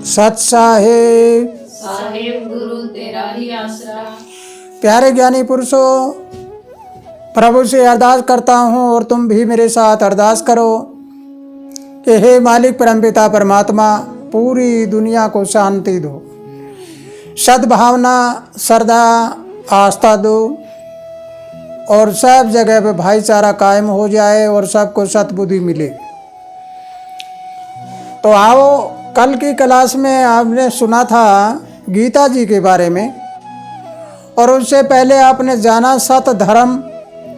सत साहेब साहेब गुरु तेरा ही आसरा। प्यारे ज्ञानी पुरुषों, प्रभु से अरदास करता हूँ और तुम भी मेरे साथ अरदास करो कि हे मालिक परमपिता परमात्मा, पूरी दुनिया को शांति दो, सद्भावना, श्रद्धा, आस्था दो और सब जगह पे भाईचारा कायम हो जाए और सबको सद्बुद्धि मिले। तो आओ, कल की क्लास में आपने सुना था गीता जी के बारे में और उससे पहले आपने जाना सत, धर्म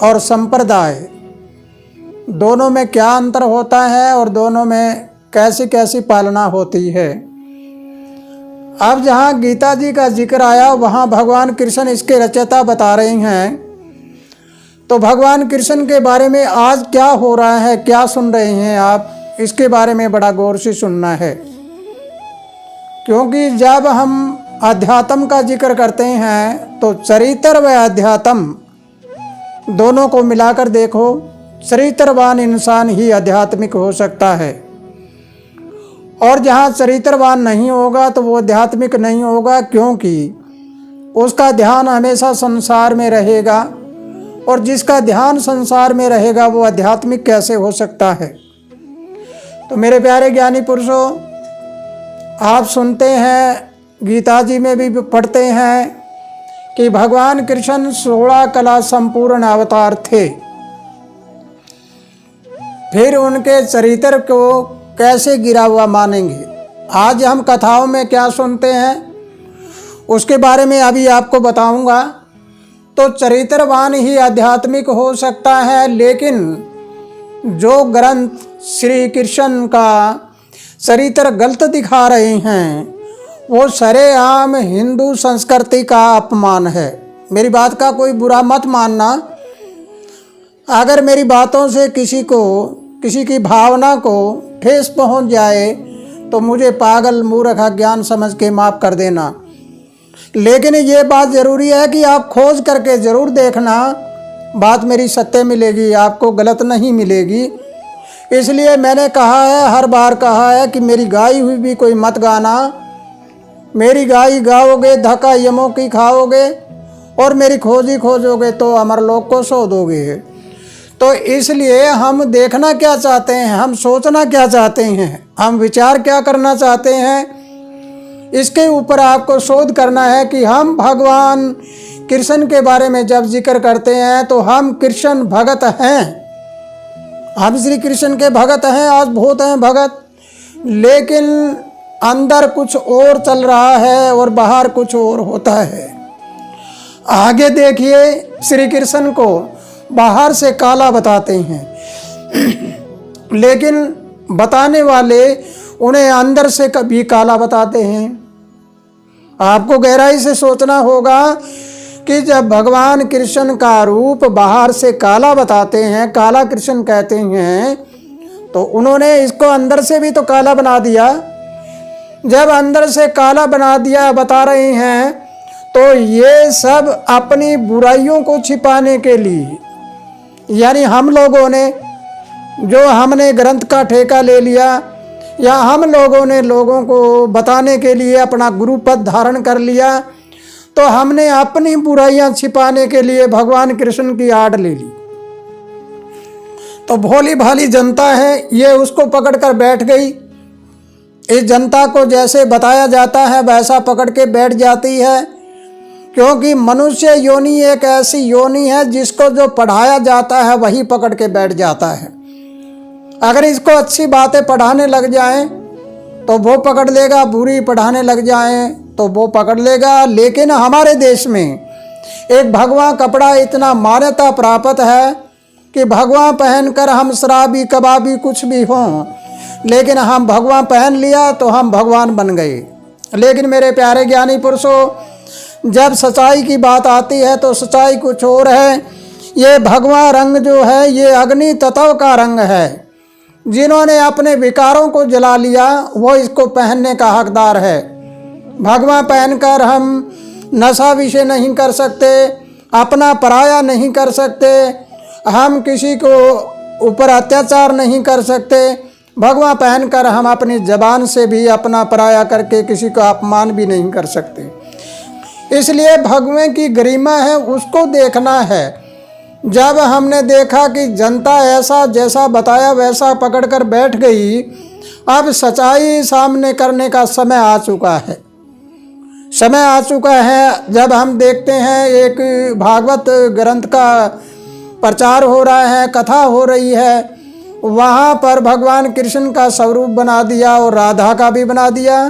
और संप्रदाय, दोनों में क्या अंतर होता है और दोनों में कैसी कैसी पालना होती है। अब जहाँ गीता जी का जिक्र आया वहाँ भगवान कृष्ण इसके रचयिता बता रहे हैं। तो भगवान कृष्ण के बारे में आज क्या हो रहा है, क्या सुन रहे हैं आप, इसके बारे में बड़ा गौर से सुनना है। क्योंकि जब हम अध्यात्म का जिक्र करते हैं तो चरित्र व अध्यात्म दोनों को मिलाकर देखो। चरित्रवान इंसान ही आध्यात्मिक हो सकता है और जहाँ चरित्रवान नहीं होगा तो वो आध्यात्मिक नहीं होगा, क्योंकि उसका ध्यान हमेशा संसार में रहेगा और जिसका ध्यान संसार में रहेगा वो आध्यात्मिक कैसे हो सकता है। तो मेरे प्यारे ज्ञानी पुरुषों, आप सुनते हैं, गीता जी में भी पढ़ते हैं कि भगवान कृष्ण 16 कला संपूर्ण अवतार थे। फिर उनके चरित्र को कैसे गिरा हुआ मानेंगे। आज हम कथाओं में क्या सुनते हैं उसके बारे में अभी आपको बताऊंगा। तो चरित्रवान ही आध्यात्मिक हो सकता है, लेकिन जो ग्रंथ श्री कृष्ण का चरित्र गलत दिखा रहे हैं वो सरेआम हिंदू संस्कृति का अपमान है। मेरी बात का कोई बुरा मत मानना। अगर मेरी बातों से किसी की भावना को ठेस पहुंच जाए तो मुझे पागल, मूर्ख, अज्ञान समझ के माफ़ कर देना। लेकिन ये बात ज़रूरी है कि आप खोज करके ज़रूर देखना, बात मेरी सत्य मिलेगी, आपको गलत नहीं मिलेगी। इसलिए मैंने कहा है, हर बार कहा है कि मेरी गाई हुई भी कोई मत गाना। मेरी गाई गाओगे धक्का यमों की खाओगे और मेरी खोजी खोजोगे तो अमरलोक को सो दोगे। तो इसलिए हम देखना क्या चाहते हैं, हम सोचना क्या चाहते हैं, हम विचार क्या करना चाहते हैं, इसके ऊपर आपको शोध करना है कि हम भगवान कृष्ण के बारे में जब जिक्र करते हैं तो हम कृष्ण भगत हैं, हम श्री कृष्ण के भगत हैं, आज बहुत हैं भगत, लेकिन अंदर कुछ और चल रहा है और बाहर कुछ और होता है। आगे देखिए, श्री कृष्ण को बाहर से काला बताते हैं लेकिन बताने वाले उन्हें अंदर से कभी काला बताते हैं। आपको गहराई से सोचना होगा कि जब भगवान कृष्ण का रूप बाहर से काला बताते हैं, काला कृष्ण कहते हैं, तो उन्होंने इसको अंदर से भी तो काला बना दिया। जब अंदर से काला बना दिया बता रहे हैं तो ये सब अपनी बुराइयों को छिपाने के लिए, यानी हम लोगों ने जो हमने ग्रंथ का ठेका ले लिया या हम लोगों ने लोगों को बताने के लिए अपना गुरु पद धारण कर लिया, तो हमने अपनी बुराइयां छिपाने के लिए भगवान कृष्ण की आड़ ले ली। तो भोली भाली जनता है, ये उसको पकड़ कर बैठ गई। इस जनता को जैसे बताया जाता है वैसा पकड़ के बैठ जाती है, क्योंकि मनुष्य योनि एक ऐसी योनि है जिसको जो पढ़ाया जाता है वही पकड़ के बैठ जाता है। अगर इसको अच्छी बातें पढ़ाने लग जाएं तो वो पकड़ लेगा, बुरी पढ़ाने लग जाएं तो वो पकड़ लेगा। लेकिन हमारे देश में एक भगवा कपड़ा इतना मान्यता प्राप्त है कि भगवा पहनकर हम शराबी, कबाबी कुछ भी हों, लेकिन हम भगवा पहन लिया तो हम भगवान बन गए। लेकिन मेरे प्यारे ज्ञानी पुरुषों, जब सच्चाई की बात आती है तो सच्चाई कुछ और है। ये भगवा रंग जो है ये अग्नि तत्व का रंग है। जिन्होंने अपने विकारों को जला लिया वो इसको पहनने का हकदार है। भगवा पहनकर हम नशा विषय नहीं कर सकते, अपना पराया नहीं कर सकते, हम किसी को ऊपर अत्याचार नहीं कर सकते, भगवा पहनकर हम अपनी जबान से भी अपना पराया करके किसी को अपमान भी नहीं कर सकते। इसलिए भगवे की गरिमा है, उसको देखना है। जब हमने देखा कि जनता ऐसा जैसा बताया वैसा पकड़कर बैठ गई, अब सच्चाई सामने करने का समय आ चुका है। समय आ चुका है जब हम देखते हैं एक भागवत ग्रंथ का प्रचार हो रहा है, कथा हो रही है, वहाँ पर भगवान कृष्ण का स्वरूप बना दिया और राधा का भी बना दिया,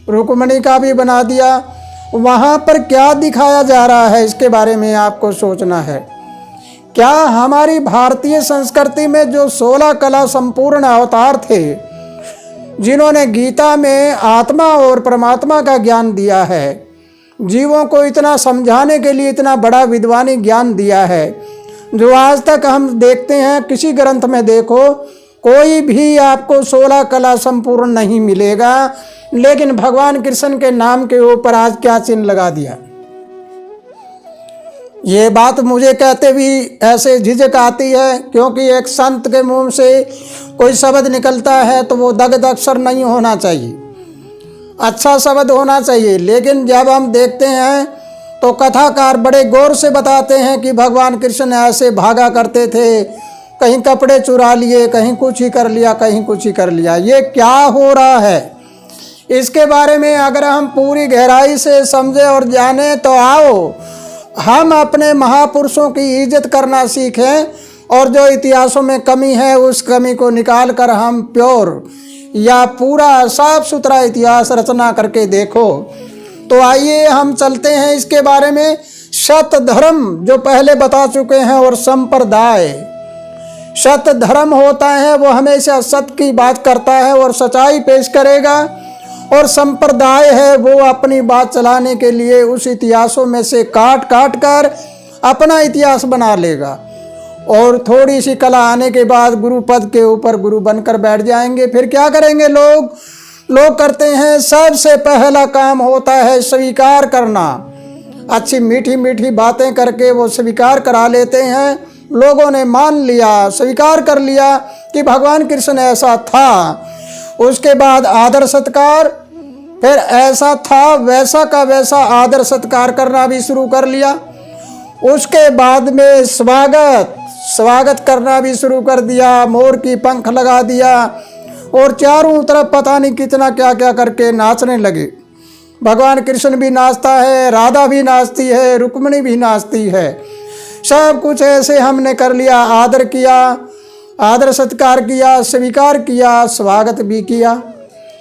रुक्मिणी का भी बना दिया। वहाँ पर क्या दिखाया जा रहा है, इसके बारे में आपको सोचना है। क्या हमारी भारतीय संस्कृति में जो 16 कला संपूर्ण अवतार थे, जिन्होंने गीता में आत्मा और परमात्मा का ज्ञान दिया है, जीवों को इतना समझाने के लिए इतना बड़ा विद्वानी ज्ञान दिया है, जो आज तक हम देखते हैं किसी ग्रंथ में देखो कोई भी आपको 16 कला संपूर्ण नहीं मिलेगा। लेकिन भगवान कृष्ण के नाम के ऊपर आज क्या चिन्ह लगा दिया। ये बात मुझे कहते भी ऐसे झिझक आती है, क्योंकि एक संत के मुंह से कोई शब्द निकलता है तो वो दगद अक्षर नहीं होना चाहिए, अच्छा शब्द होना चाहिए। लेकिन जब हम देखते हैं तो कथाकार बड़े गौर से बताते हैं कि भगवान कृष्ण ऐसे भागा करते थे, कहीं कपड़े चुरा लिए, कहीं कुछ ही कर लिया, कहीं कुछ ही कर लिया। ये क्या हो रहा है, इसके बारे में अगर हम पूरी गहराई से समझे और जाने तो आओ हम अपने महापुरुषों की इज्जत करना सीखें और जो इतिहासों में कमी है उस कमी को निकाल कर हम प्योर या पूरा साफ सुथरा इतिहास रचना करके देखो। तो आइए हम चलते हैं इसके बारे में। सत धर्म जो पहले बता चुके हैं और संप्रदाय। सत धर्म होता है वो हमेशा सत्य की बात करता है और सच्चाई पेश करेगा, और संप्रदाय है वो अपनी बात चलाने के लिए उस इतिहासों में से काट काट कर अपना इतिहास बना लेगा। और थोड़ी सी कला आने के बाद गुरु पद के ऊपर गुरु बनकर बैठ जाएंगे। फिर क्या करेंगे लोग करते हैं, सबसे पहला काम होता है स्वीकार करना। अच्छी मीठी मीठी बातें करके वो स्वीकार करा लेते हैं। लोगों ने मान लिया, स्वीकार कर लिया कि भगवान कृष्ण ऐसा था। उसके बाद आदर सत्कार, फिर ऐसा था वैसा का वैसा आदर सत्कार करना भी शुरू कर लिया। उसके बाद में स्वागत करना भी शुरू कर दिया, मोर की पंख लगा दिया और चारों तरफ पता नहीं कितना क्या क्या करके नाचने लगे। भगवान कृष्ण भी नाचता है, राधा भी नाचती है, रुक्मिणी भी नाचती है। सब कुछ ऐसे हमने कर लिया, आदर किया, आदर सत्कार किया, स्वीकार किया, स्वागत भी किया।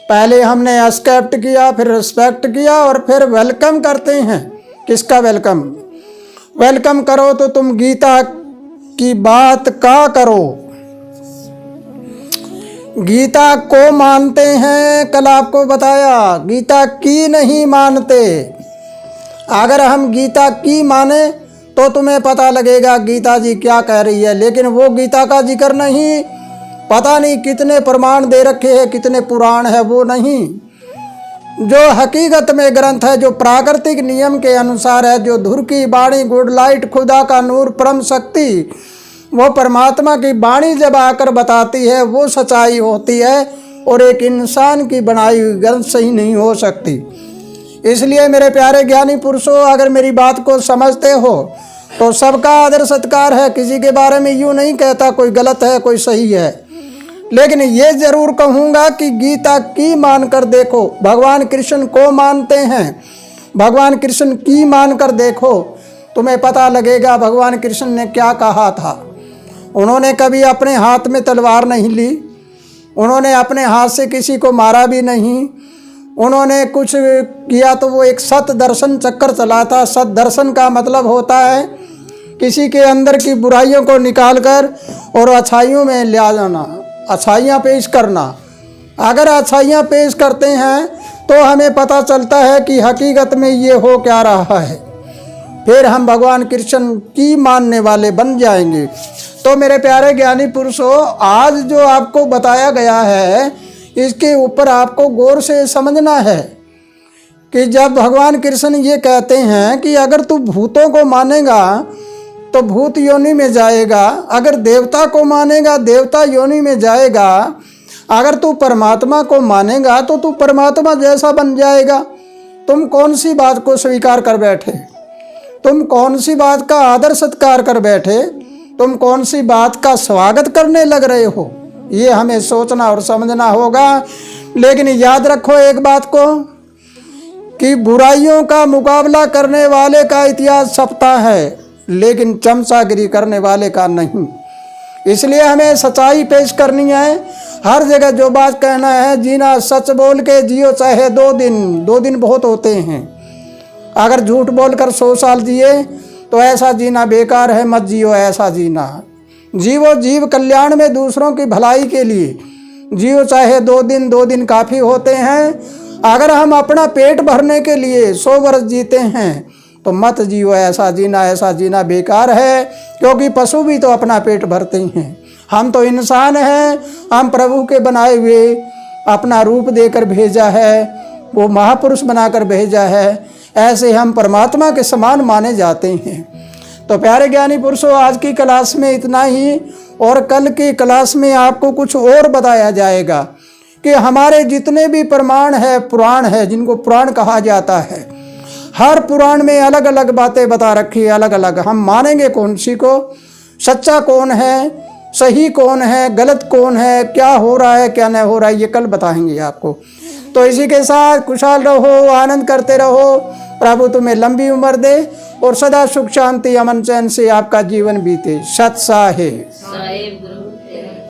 पहले हमने एक्सेप्ट किया, फिर रिस्पेक्ट किया और फिर वेलकम करते हैं। किसका वेलकम? वेलकम करो तो तुम गीता की बात का करो। गीता को मानते हैं, कल आपको बताया, गीता की नहीं मानते। अगर हम गीता की माने तो तुम्हें पता लगेगा गीता जी क्या कह रही है, लेकिन वो गीता का जिक्र नहीं। पता नहीं कितने प्रमाण दे रखे हैं, कितने पुराण है, वो नहीं। जो हकीकत में ग्रंथ है, जो प्राकृतिक नियम के अनुसार है, जो धुर की वाणी, गुड लाइट, खुदा का नूर, परम शक्ति, वो परमात्मा की वाणी जब आकर बताती है वो सच्चाई होती है, और एक इंसान की बनाई हुई ग्रंथ सही नहीं हो सकती। इसलिए मेरे प्यारे ज्ञानी पुरुषों, अगर मेरी बात को समझते हो तो सबका आदर सत्कार है। किसी के बारे में यूँ नहीं कहता कोई गलत है कोई सही है, लेकिन ये जरूर कहूँगा कि गीता की मानकर देखो। भगवान कृष्ण को मानते हैं, भगवान कृष्ण की मानकर देखो, तुम्हें पता लगेगा भगवान कृष्ण ने क्या कहा था। उन्होंने कभी अपने हाथ में तलवार नहीं ली, उन्होंने अपने हाथ से किसी को मारा भी नहीं। उन्होंने कुछ किया तो वो एक सत दर्शन चक्कर चलाता। सत दर्शन का मतलब होता है किसी के अंदर की बुराइयों को निकालकर और अच्छाइयों में ले जाना, अच्छाइयाँ पेश करना। अगर अच्छाइयाँ पेश करते हैं तो हमें पता चलता है कि हकीकत में ये हो क्या रहा है, फिर हम भगवान कृष्ण की मानने वाले बन जाएंगे। तो मेरे प्यारे ज्ञानी पुरुषों, आज जो आपको बताया गया है इसके ऊपर आपको गौर से समझना है कि जब भगवान कृष्ण ये कहते हैं कि अगर तू भूतों को मानेगा तो भूत योनि में जाएगा, अगर देवता को मानेगा देवता योनि में जाएगा, अगर तू परमात्मा को मानेगा तो तू परमात्मा जैसा बन जाएगा। तुम कौन सी बात को स्वीकार कर बैठे, तुम कौन सी बात का आदर सत्कार कर बैठे, तुम कौन सी बात का स्वागत करने लग रहे हो, ये हमें सोचना और समझना होगा। लेकिन याद रखो एक बात को कि बुराइयों का मुकाबला करने वाले का इतिहास छपता है, लेकिन चमचागिरी करने वाले का नहीं। इसलिए हमें सच्चाई पेश करनी है। हर जगह जो बात कहना है, जीना सच बोल के जियो, चाहे 2 दिन, 2 दिन बहुत होते हैं। अगर झूठ बोलकर 100 साल जिए तो ऐसा जीना बेकार है, मत जियो ऐसा जीना। जीवो जीव कल्याण में, दूसरों की भलाई के लिए जियो, चाहे 2 दिन, 2 दिन काफ़ी होते हैं। अगर हम अपना पेट भरने के लिए 100 वर्ष जीते हैं तो मत जियो ऐसा जीना बेकार है, क्योंकि पशु भी तो अपना पेट भरते हैं। हम तो इंसान हैं, हम प्रभु के बनाए हुए, अपना रूप देकर भेजा है, वो महापुरुष बनाकर भेजा है, ऐसे हम परमात्मा के समान माने जाते हैं। तो प्यारे ज्ञानी पुरुषों, आज की क्लास में इतना ही, और कल की क्लास में आपको कुछ और बताया जाएगा कि हमारे जितने भी प्रमाण है, पुराण है, जिनको पुराण कहा जाता है, हर पुराण में अलग अलग बातें बता रखी है, अलग अलग। हम मानेंगे कौन सी को, सच्चा कौन है, सही कौन है, गलत कौन है, क्या हो रहा है क्या नहीं हो रहा है, ये कल बताएंगे आपको। तो इसी के साथ खुशहाल रहो, आनंद करते रहो, प्रभु तुम्हें लंबी उम्र दे और सदा सुख शांति अमन चैन से आपका जीवन बीते। सत साहेब। साहेब गुरु